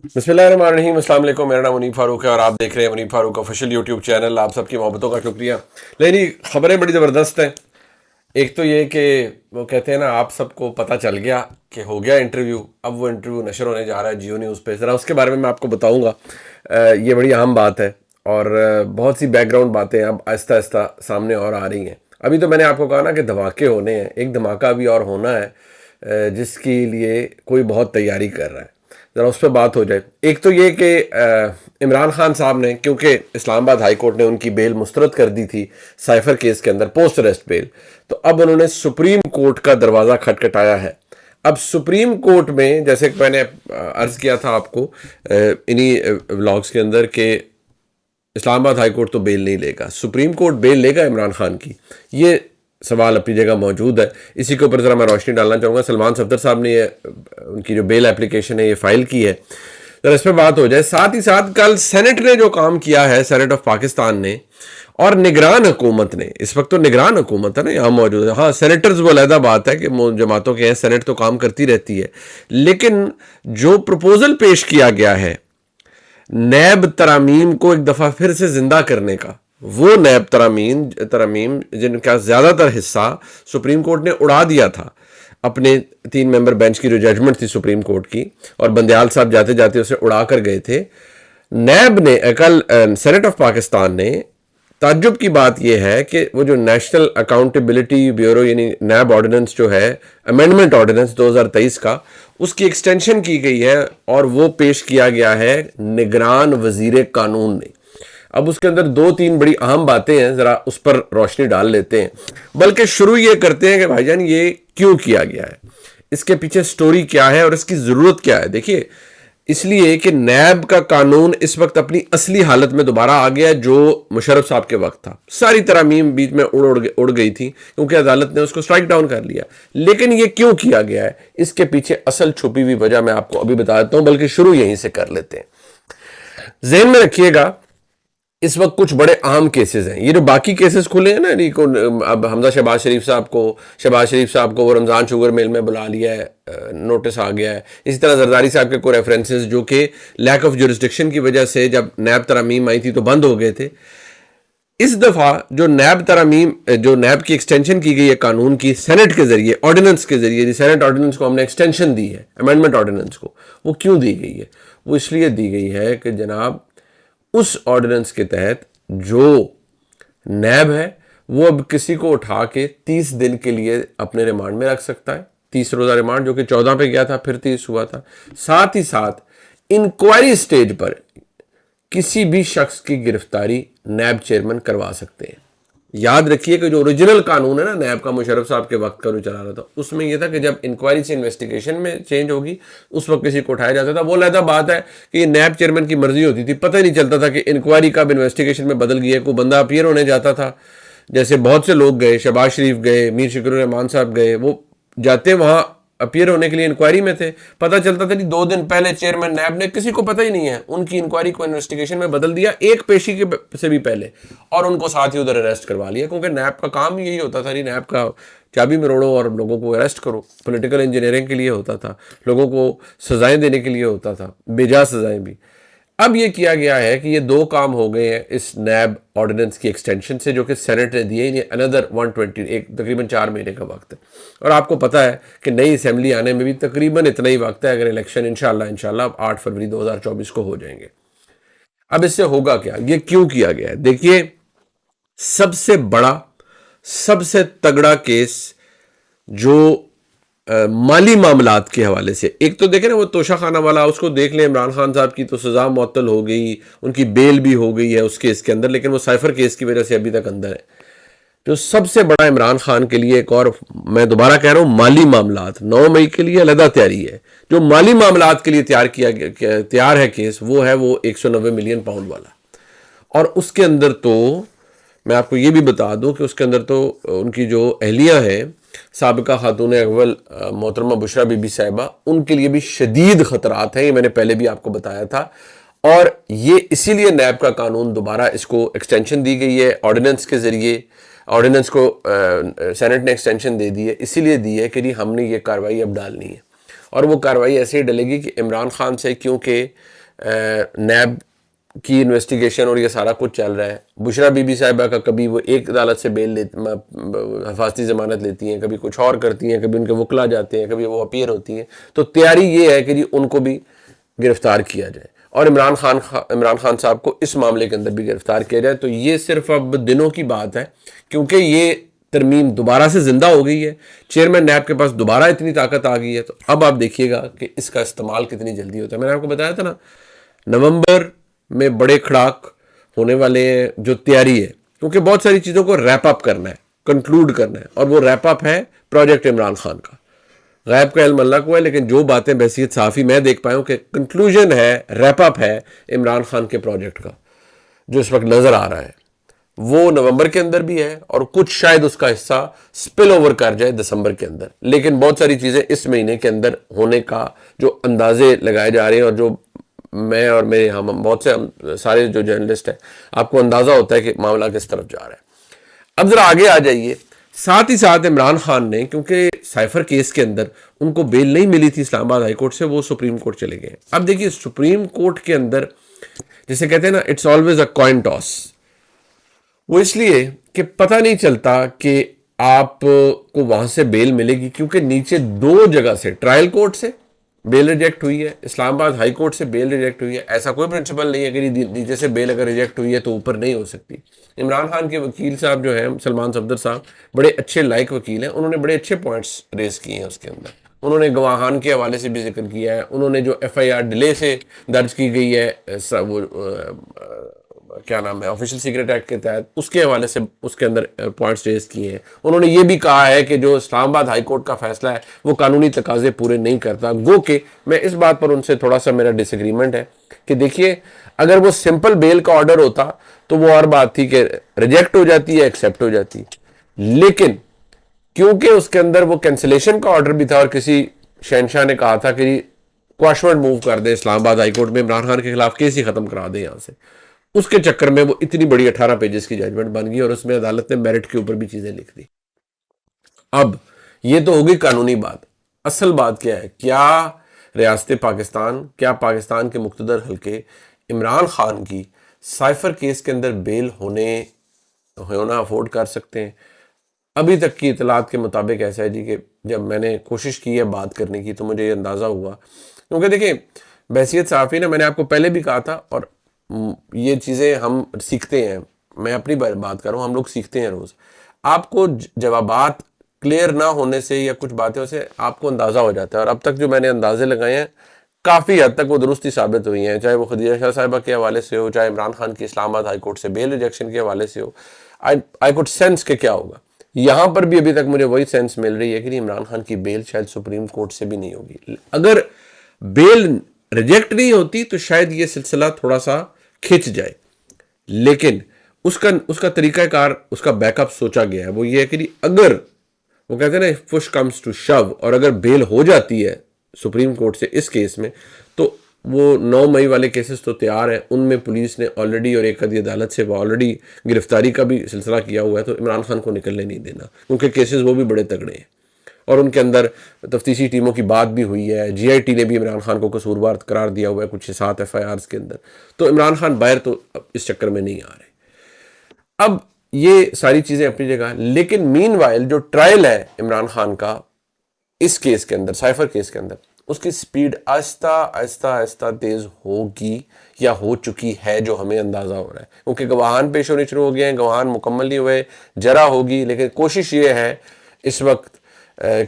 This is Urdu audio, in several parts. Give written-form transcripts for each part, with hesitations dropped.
بسم اللہ الرحمن الرحیم، السلام علیکم۔ میرا نام منیب فاروق ہے اور آپ دیکھ رہے ہیں منیب فاروق آفیشیل یوٹیوب چینل۔ آپ سب کی محبتوں کا شکریہ۔ لیکن خبریں بڑی زبردست ہیں۔ ایک تو یہ کہ وہ کہتے ہیں نا، آپ سب کو پتہ چل گیا کہ ہو گیا انٹرویو، اب وہ انٹرویو نشر ہونے جا رہا ہے جیو نیوز پہ۔ ذرا اس کے بارے میں آپ کو بتاؤں گا۔ یہ بڑی اہم بات ہے اور بہت سی بیک گراؤنڈ باتیں اب آہستہ آہستہ سامنے اور آ رہی ہیں۔ ابھی تو میں نے آپ کو کہا نا کہ دھماکے ہونے ہیں، ایک دھماکہ ابھی اور ہونا ہے جس کے لیے کوئی بہت تیاری کر رہا ہے۔ ذرا اس پہ بات ہو جائے۔ ایک تو یہ کہ عمران خان صاحب نے، کیونکہ اسلام آباد ہائی کورٹ نے ان کی بیل مسترد کر دی تھی سائفر کیس کے اندر، پوسٹ اریسٹ بیل، تو اب انہوں نے سپریم کورٹ کا دروازہ کھٹکھٹایا ہے۔ اب سپریم کورٹ میں، جیسے کہ میں نے عرض کیا تھا آپ کو انہی ولاگز کے اندر، کہ اسلام آباد ہائی کورٹ تو بیل نہیں لے گا، سپریم کورٹ بیل لے گا عمران خان کی۔ یہ سوال اپنی جگہ موجود ہے۔ اسی کے اوپر ذرا میں روشنی ڈالنا چاہوں گا۔ سلمان صفدر صاحب نے ان کی جو بیل اپلیکیشن ہے یہ فائل کی ہے، ذرا اس پہ بات ہو جائے۔ ساتھ ہی ساتھ کل سینٹ نے جو کام کیا ہے، سینٹ آف پاکستان نے اور نگران حکومت نے، اس وقت تو نگران حکومت ہے نا یہاں موجود ہے، ہاں سینیٹرز وہ علیحدہ بات ہے کہ جماعتوں کے ہیں، سینٹ تو کام کرتی رہتی ہے، لیکن جو پروپوزل پیش کیا گیا ہے نیب ترامیم کو ایک دفعہ پھر سے زندہ کرنے کا، وہ نیب ترامیم جن کا زیادہ تر حصہ سپریم کورٹ نے اڑا دیا تھا اپنے 3 ممبر بینچ کی جو ججمنٹ تھی سپریم کورٹ کی، اور بندیال صاحب جاتے جاتے اسے اڑا کر گئے تھے، نیب نے کل سینٹ آف پاکستان نے، تعجب کی بات یہ ہے کہ وہ جو نیشنل اکاؤنٹیبلٹی بیورو یعنی نیب آرڈیننس جو ہے، امینڈمنٹ آرڈیننس 2023 کا، اس کی ایکسٹینشن کی گئی ہے اور وہ پیش کیا گیا ہے نگران وزیر قانون نے۔ اب اس کے اندر 2-3 بڑی اہم باتیں ہیں، ذرا اس پر روشنی ڈال لیتے ہیں۔ بلکہ شروع یہ کرتے ہیں کہ بھائی جان یہ کیوں کیا گیا ہے، اس کے پیچھے سٹوری کیا ہے اور اس کی ضرورت کیا ہے۔ دیکھیے، اس لیے کہ نیب کا قانون اس وقت اپنی اصلی حالت میں دوبارہ آ گیا جو مشرف صاحب کے وقت تھا۔ ساری ترامیم بیچ میں اڑ گئی تھی کیونکہ عدالت نے اس کو سٹرائک ڈاؤن کر لیا۔ لیکن یہ کیوں کیا گیا ہے، اس کے پیچھے اصل چھپی ہوئی وجہ میں آپ کو ابھی بتا دیتا ہوں، بلکہ شروع یہیں سے کر لیتے ہیں۔ ذہن میں رکھیے گا، اس وقت کچھ بڑے اہم کیسز ہیں۔ یہ جو باقی کیسز کھلے ہیں نا، اب حمزہ شہباز شریف صاحب کو وہ رمضان شوگر میل میں بلا لیا ہے، نوٹس آ گیا ہے۔ اسی طرح زرداری صاحب کے کوئی ریفرنسز جو کہ لیک آف جورسڈکشن کی وجہ سے جب نیب ترامیم آئی تھی تو بند ہو گئے تھے۔ اس دفعہ جو نیب کی ایکسٹینشن کی گئی ہے قانون کی، سینٹ کے ذریعے، آرڈیننس کے ذریعے، سینٹ آرڈیننس کو ہم نے ایکسٹینشن دی ہے، امینڈمنٹ آرڈیننس کو، وہ کیوں دی گئی ہے؟ وہ اس لیے دی گئی ہے کہ جناب اس آرڈیننس کے تحت جو نیب ہے وہ اب کسی کو اٹھا کے 30 دن کے لیے اپنے ریمانڈ میں رکھ سکتا ہے، 30 روزہ ریمانڈ، جو کہ 14 پہ گیا تھا پھر 30 ہوا تھا۔ ساتھ ہی ساتھ انکوائری سٹیج پر کسی بھی شخص کی گرفتاری نیب چیئرمین کروا سکتے ہیں۔ یاد رکھیے کہ جو اوریجنل قانون ہے نا نیب کا، مشرف صاحب کے وقت کا جو چلا رہا تھا، اس میں یہ تھا کہ جب انکوائری سے انویسٹیگیشن میں چینج ہوگی اس وقت کسی کو اٹھایا جاتا تھا۔ وہ علیحدہ بات ہے کہ یہ نیب چیئرمین کی مرضی ہوتی تھی، پتہ ہی نہیں چلتا تھا کہ انکوائری کب انویسٹیگیشن میں بدل گئی ہے۔ کوئی بندہ اپیئر ہونے جاتا تھا، جیسے بہت سے لوگ گئے، شہباز شریف گئے، میر شکر الرحمان صاحب گئے، وہ جاتے وہاں اپیئر ہونے کے لیے انکوائری میں تھے، پتہ چلتا تھا کہ 2 دن پہلے چیئرمین نیب نے، کسی کو پتہ ہی نہیں ہے، ان کی انکوائری کو انویسٹیگیشن میں بدل دیا ایک پیشی کے سے بھی پہلے، اور ان کو ساتھ ہی ادھر اریسٹ کروا لیا، کیونکہ نیب کا کام یہی ہوتا تھا، نیب کا چابی مروڑو اور لوگوں کو اریسٹ کرو، پولیٹیکل انجینئرنگ کے لیے ہوتا تھا، لوگوں کو سزائیں دینے کے لیے ہوتا تھا، بے جا سزائیں بھی۔ اب یہ کیا گیا ہے کہ یہ 2 کام ہو گئے ہیں اس نیب آرڈیننس کی ایکسٹینشن سے، جو کہ سینٹ نے دی ہے، یہ اندر 120، تقریباً 4 مہینے کا وقت ہے۔ اور آپ کو پتہ ہے کہ نئی اسمبلی آنے میں بھی تقریباً اتنا ہی وقت ہے، اگر الیکشن انشاءاللہ 8 فروری 2024 کو ہو جائیں گے۔ اب اس سے ہوگا کیا، یہ کیوں کیا گیا ہے؟ دیکھیے، سب سے بڑا، سب سے تگڑا کیس جو مالی معاملات کے حوالے سے، ایک تو دیکھیں نا وہ توشہ خانہ والا، اس کو دیکھ لیں، عمران خان صاحب کی تو سزا معطل ہو گئی، ان کی بیل بھی ہو گئی ہے اس کیس کے اندر، لیکن وہ سائفر کیس کی وجہ سے ابھی تک اندر ہے۔ جو سب سے بڑا عمران خان کے لیے ایک اور، میں دوبارہ کہہ رہا ہوں، مالی معاملات 9 مئی کے لیے علیحدہ تیاری ہے، جو مالی معاملات کے لیے تیار ہے کیس، وہ ہے وہ 190 ملین پاؤنڈ والا۔ اور اس کے اندر تو میں آپ کو یہ بھی بتا دوں کہ اس کے اندر تو ان کی جو اہلیہ ہیں، سابقہ خاتون اول محترمہ بشرا بی بی صاحبہ، ان کے لیے بھی شدید خطرات ہیں، یہ میں نے پہلے بھی آپ کو بتایا تھا۔ اور یہ اسی لیے نیب کا قانون دوبارہ اس کو ایکسٹینشن دی گئی ہے آرڈیننس کے ذریعے، آرڈیننس کو سینٹ نے ایکسٹینشن دے دی ہے، اسی لیے دی ہے کہ جی ہم نے یہ کاروائی اب ڈالنی ہے۔ اور وہ کارروائی ایسے ہی ڈلے گی کہ عمران خان سے، کیونکہ نیب کی انویسٹیگیشن اور یہ سارا کچھ چل رہا ہے. بشرا بی بی صاحبہ کا کبھی وہ ایک عدالت سے بیل حفاظتی ضمانت لیتی ہیں، کبھی کچھ اور کرتی ہیں، کبھی ان کے وکلا جاتے ہیں، کبھی وہ اپیئر ہوتی ہیں. تو تیاری یہ ہے کہ جی ان کو بھی گرفتار کیا جائے اور عمران خان صاحب کو اس معاملے کے اندر بھی گرفتار کیا جائے. تو یہ صرف اب دنوں کی بات ہے، کیونکہ یہ ترمیم دوبارہ سے زندہ ہو گئی ہے. چیئرمین نیب کے پاس دوبارہ اتنی طاقت آ گئی ہے. تو اب آپ دیکھیے گا کہ اس کا استعمال کتنی جلدی ہوتا ہے. میں نے آپ کو بتایا تھا نا، نومبر میں بڑے کھڑاک ہونے والے ہیں جو تیاری ہے، کیونکہ بہت ساری چیزوں کو ریپ اپ کرنا ہے، کنکلوڈ کرنا ہے، اور وہ ریپ اپ ہے پروجیکٹ عمران خان کا. غیب کا علم اللہ کو ہے، لیکن جو باتیں بحیثیت صحافی میں دیکھ پایا ہوں کہ کنکلوژن ہے، ریپ اپ ہے عمران خان کے پروجیکٹ کا جو اس وقت نظر آ رہا ہے، وہ نومبر کے اندر بھی ہے اور کچھ شاید اس کا حصہ سپل اوور کر جائے دسمبر کے اندر. لیکن بہت ساری چیزیں اس مہینے کے اندر ہونے کا جو اندازے لگائے جا رہے ہیں، اور جو میں اور میرے ہم بہت سے سارے جو جرنلسٹ ہیں، آپ کو اندازہ ہوتا ہے کہ معاملہ کس طرف جا رہا ہے. اب ذرا آگے آ جائیے. ساتھ ہی ساتھ عمران خان نے، کیونکہ سائفر کیس کے اندر ان کو بیل نہیں ملی تھی اسلام آباد ہائی کورٹ سے، وہ سپریم کورٹ چلے گئے. اب دیکھیے سپریم کورٹ کے اندر جسے کہتے ہیں نا، it's always a coin toss. وہ اس لیے کہ پتہ نہیں چلتا کہ آپ کو وہاں سے بیل ملے گی، کیونکہ نیچے دو جگہ سے، ٹرائل کورٹ سے بیل ریجیکٹ ہوئی ہے، اسلام آباد ہائی کورٹ سے بیل ریجیکٹ ہوئی ہے. ایسا کوئی پرنسپل نہیں ہے کہ نیچے سے بیل اگر ریجیکٹ ہوئی ہے تو اوپر نہیں ہو سکتی. عمران خان کے وکیل صاحب جو ہیں سلمان صفدر صاحب، بڑے اچھے لائق وکیل ہیں. انہوں نے بڑے اچھے پوائنٹس ریز کیے ہیں اس کے اندر. انہوں نے گواہان کے حوالے سے بھی ذکر کیا ہے. انہوں نے جو ایف آئی آر ڈیلے سے درج کی گئی ہے، وہ کیا نام ہے، آفیشل سیکرٹ ایکٹ کے تحت، اس کے حوالے سے اس کے اندر پوائنٹس ریز کیے ہیں. انہوں نے یہ بھی کہا ہے کہ جو اسلام آباد ہائی کورٹ کا فیصلہ ہے وہ قانونی تقاضے پورے نہیں کرتا. گو کہ میں اس بات پر ان سے تھوڑا سا میرا ڈس ایگریمنٹ ہے کہ دیکھیے، اگر وہ سمپل بیل کا آرڈر ہوتا تو وہ اور بات تھی کہ ریجیکٹ ہو جاتی ہے، ایکسیپٹ ہو جاتی. لیکن کیونکہ اس کے اندر وہ کینسلیشن کا آرڈر بھی تھا، اور کسی شہنشاہ نے کہا تھا کہ کواشمنٹ موو کر دے اسلام آباد ہائی کورٹ میں، عمران خان کے خلاف کیس ہی ختم کرا دے یہاں سے، اس کے چکر میں وہ اتنی بڑی 18 پیجز کی ججمنٹ بن گئی، اور اس میں عدالت نے میرٹ کے اوپر بھی چیزیں لکھ دی. اب یہ تو ہوگی قانونی بات. اصل بات کیا ہے؟ کیا ریاست پاکستان، کیا پاکستان کے مقتدر حلقے عمران خان کی سائفر کیس کے اندر بیل ہونا افورڈ کر سکتے ہیں؟ ابھی تک کی اطلاعات کے مطابق ایسا ہے جی کہ جب میں نے کوشش کی ہے بات کرنے کی تو مجھے یہ اندازہ ہوا، کیونکہ دیکھیں بحیثیت صحافی نے، میں نے آپ کو پہلے بھی کہا تھا، اور یہ چیزیں ہم سیکھتے ہیں، میں اپنی بات کر رہا ہوں، ہم لوگ سیکھتے ہیں روز. آپ کو جوابات کلیئر نہ ہونے سے یا کچھ باتوں سے آپ کو اندازہ ہو جاتا ہے، اور اب تک جو میں نے اندازے لگائے ہیں کافی حد تک وہ درستی ثابت ہوئی ہیں، چاہے وہ خدیجہ شاہ صاحبہ کے حوالے سے ہو، چاہے عمران خان کی اسلام آباد ہائی کورٹ سے بیل ریجیکشن کے حوالے سے ہو. آئی کوڈ سینس کہ کیا ہوگا. یہاں پر بھی ابھی تک مجھے وہی سینس مل رہی ہے کہ عمران خان کی بیل شاید سپریم کورٹ سے بھی نہیں ہوگی. اگر بیل ریجیکٹ نہیں ہوتی تو شاید یہ سلسلہ تھوڑا سا کھچ جائے، لیکن اس کا طریقہ کار، اس کا بیک اپ سوچا گیا ہے. وہ یہ ہے کہ اگر وہ کہتے ہیں نا پش کمز ٹو شو، اور اگر بیل ہو جاتی ہے سپریم کورٹ سے اس کیس میں، تو وہ 9 مئی والے کیسز تو تیار ہیں، ان میں پولیس نے آلریڈی، اور ایک عدی عدالت سے وہ آلریڈی گرفتاری کا بھی سلسلہ کیا ہوا ہے. تو عمران خان کو نکلنے نہیں دینا، کیونکہ کیسز وہ بھی بڑے تگڑے ہیں، اور ان کے اندر تفتیشی ٹیموں کی بات بھی ہوئی ہے. جی آئی ٹی نے بھی عمران خان کو قصوروار قرار دیا ہوا ہے کچھ 7 ایف آئی آرز کے اندر. تو عمران خان باہر تو اس چکر میں نہیں آ رہے. اب یہ ساری چیزیں اپنی جگہ، لیکن مین وائل جو ٹرائل ہے عمران خان کا اس کیس کے اندر، سائفر کیس کے اندر، اس کی سپیڈ آہستہ آہستہ آہستہ تیز ہوگی یا ہو چکی ہے، جو ہمیں اندازہ ہو رہا ہے. کیونکہ گواہان پیش ہونے شروع ہو گئے ہیں، گواہان مکمل نہیں ہوئے، جرا ہوگی. لیکن کوشش یہ ہے اس وقت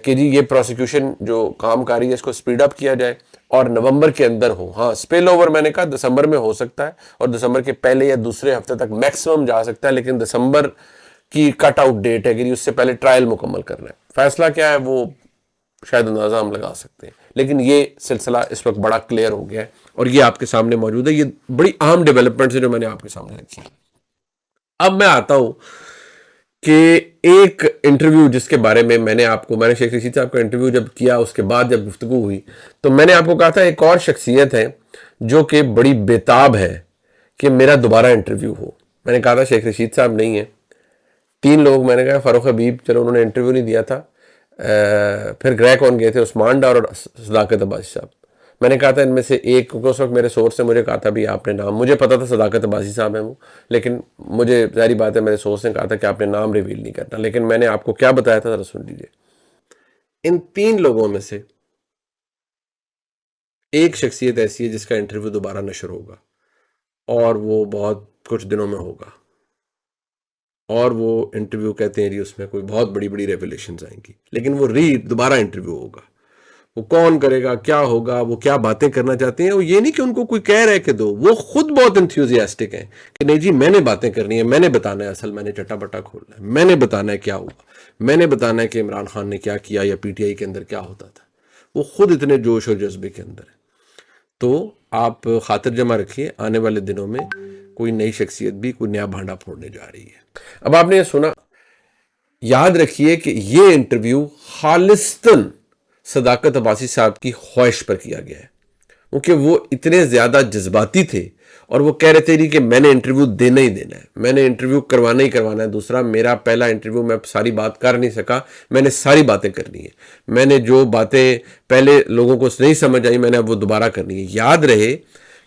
کہ جی یہ پروسیکیوشن جو کام کاری ہے اس کو سپیڈ اپ کیا جائے اور نومبر کے اندر ہو. ہاں سپیل اوور میں نے کہا دسمبر میں ہو سکتا ہے، اور دسمبر کے پہلے یا دوسرے ہفتے تک میکسیمم جا سکتا ہے، لیکن دسمبر کی کٹ آؤٹ ڈیٹ ہے کہ اس سے پہلے ٹرائل مکمل کرنا ہے. فیصلہ کیا ہے وہ شاید اندازہ ہم لگا سکتے ہیں، لیکن یہ سلسلہ اس وقت بڑا کلیئر ہو گیا ہے، اور یہ آپ کے سامنے موجود ہے. یہ بڑی اہم ڈیولپمنٹس ہیں جو میں نے آپ کے سامنے رکھی. اب میں آتا ہوں کہ ایک انٹرویو جس کے بارے میں نے آپ کو، میں نے شیخ رشید صاحب کا انٹرویو جب کیا، اس کے بعد جب گفتگو ہوئی تو میں نے آپ کو کہا تھا ایک اور شخصیت ہے جو کہ بڑی بیتاب ہے کہ میرا دوبارہ انٹرویو ہو. میں نے کہا تھا شیخ رشید صاحب نہیں ہیں، 3 لوگ، میں نے کہا فاروق حبیب، چلو انہوں نے انٹرویو نہیں دیا تھا، پھر گرے کون گئے تھے؟ عثمان ڈار اور صداقت عباسی صاحب. میں نے کہا تھا ان میں سے ایک، کیونکہ اس وقت میرے سورس نے مجھے کہا تھا بھی آپ نے نام، مجھے پتا تھا صداقت عباسی صاحب ہیں وہ، لیکن مجھے ظاہری بات ہے میرے سورس نے کہا تھا کہ آپ نے نام ریویل نہیں کرنا، لیکن میں نے آپ کو کیا بتایا تھا ذرا سن لیجیے. ان 3 لوگوں میں سے ایک شخصیت ایسی ہے جس کا انٹرویو دوبارہ نشر ہوگا، اور وہ بہت کچھ دنوں میں ہوگا، اور وہ انٹرویو کہتے ہیں اس میں کوئی بہت بڑی بڑی ریویلیشنز آئیں گی، لیکن وہ دوبارہ انٹرویو ہوگا. وہ کون کرے گا، کیا ہوگا، وہ کیا باتیں کرنا چاہتے ہیں، وہ یہ نہیں کہ ان کو کوئی کہہ رہے کہ دو، وہ خود بہت انتھیوزیاسٹک ہیں کہ نہیں جی میں نے باتیں کرنی ہے، میں نے بتانا ہے، اصل میں نے چٹا بٹا کھولنا ہے، میں نے بتانا ہے کیا ہوا، میں نے بتانا ہے کہ عمران خان نے کیا کیا یا پی ٹی آئی کے اندر کیا ہوتا تھا. وہ خود اتنے جوش اور جذبے کے اندر ہے. تو آپ خاطر جمع رکھیے، آنے والے دنوں میں کوئی نئی شخصیت بھی کوئی نیا بھانڈا پھوڑنے جا رہی ہے. اب آپ نے یہ سنا، یاد رکھیے کہ یہ انٹرویو خالصتاً صداقت عباسی صاحب کی خواہش پر کیا گیا ہے، کیونکہ وہ اتنے زیادہ جذباتی تھے اور وہ کہہ رہے تھے کہ میں نے انٹرویو دینا ہی دینا ہے، میں نے انٹرویو کروانا ہی کروانا ہے. دوسرا، میرا پہلا انٹرویو میں ساری بات کر نہیں سکا، میں نے ساری باتیں کرنی ہے، میں نے جو باتیں پہلے لوگوں کو نہیں سمجھ آئی میں نے اب وہ دوبارہ کرنی ہے. یاد رہے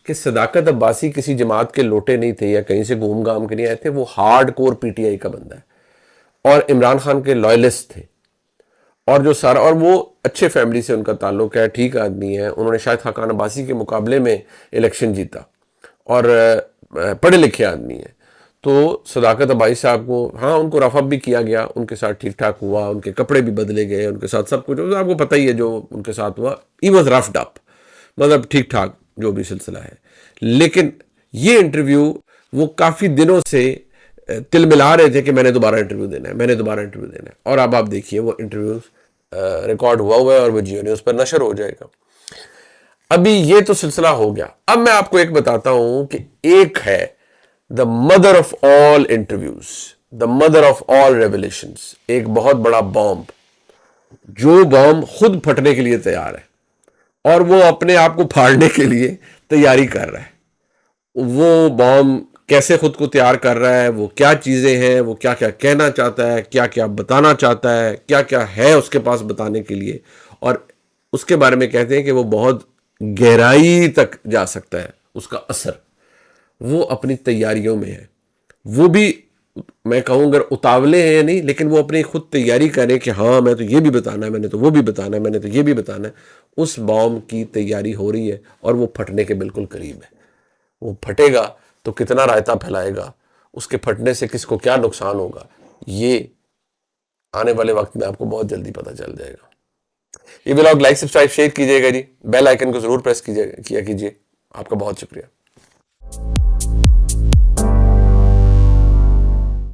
کہ صداقت عباسی کسی جماعت کے لوٹے نہیں تھے یا کہیں سے گھوم گام کے نہیں آئے تھے، وہ hard core P T I کا بندہ ہے اور عمران خان کے لائلسٹ تھے، اور جو سارا، اور وہ اچھے فیملی سے ان کا تعلق ہے، ٹھیک آدمی ہے. انہوں نے شاید خاقان عباسی کے مقابلے میں الیکشن جیتا اور پڑھے لکھے آدمی ہیں. تو صداقت عباسی صاحب کو، ہاں ان کو رف اپ بھی کیا گیا، ان کے ساتھ ٹھیک ٹھاک ہوا، ان کے کپڑے بھی بدلے گئے، ان کے ساتھ سب کچھ آپ کو پتہ ہی ہے جو ان کے ساتھ ہوا. ہی واز رفڈ اپ، مطلب ٹھیک ٹھاک جو بھی سلسلہ ہے. لیکن یہ انٹرویو وہ کافی دنوں سے تل ملا رہے تھے کہ میں نے دوبارہ انٹرویو دینا ہے، میں نے دوبارہ انٹرویو دینا ہے. اور اب آپ دیکھیے وہ انٹرویو ریکارڈ ہوا ہے اور وہ جیو نیوز پر نشر ہو جائے گا. ابھی یہ تو سلسلہ ہو گیا. اب میں آپ کو ایک بتاتا ہوں کہ ایک ہے the mother of all interviews, the mother of all revelations, ایک بہت بڑا بامب، جو بام خود پھٹنے کے لیے تیار ہے اور وہ اپنے آپ کو پھاڑنے کے لیے تیاری کر رہا ہے. وہ بام کیسے خود کو تیار کر رہا ہے، وہ کیا چیزیں ہیں، وہ کیا کیا کہنا چاہتا ہے، کیا کیا بتانا چاہتا ہے، کیا کیا ہے اس کے پاس بتانے کے لیے، اور اس کے بارے میں کہتے ہیں کہ وہ بہت گہرائی تک جا سکتا ہے. اس کا اثر وہ اپنی تیاریوں میں ہے. وہ بھی میں کہوں اگر اتاولے ہیں یا نہیں، لیکن وہ اپنی خود تیاری کریں کہ ہاں میں تو یہ بھی بتانا ہے، میں نے تو وہ بھی بتانا ہے، میں نے تو یہ بھی بتانا ہے. اس بام کی تیاری ہو رہی ہے اور وہ پھٹنے کے بالکل قریب ہے. وہ پھٹے گا تو کتنا رائتا پھیلائے گا، اس کے پھٹنے سے کس کو کیا نقصان ہوگا، یہ آنے والے وقت میں آپ کو بہت جلدی پتہ چل جائے گا. یہ ولاگ لائک سبسکرائب شیئر کیجئے گا جی، بیل آئیکن کو ضرور پریس کیا کیجئے. آپ کا بہت شکریہ.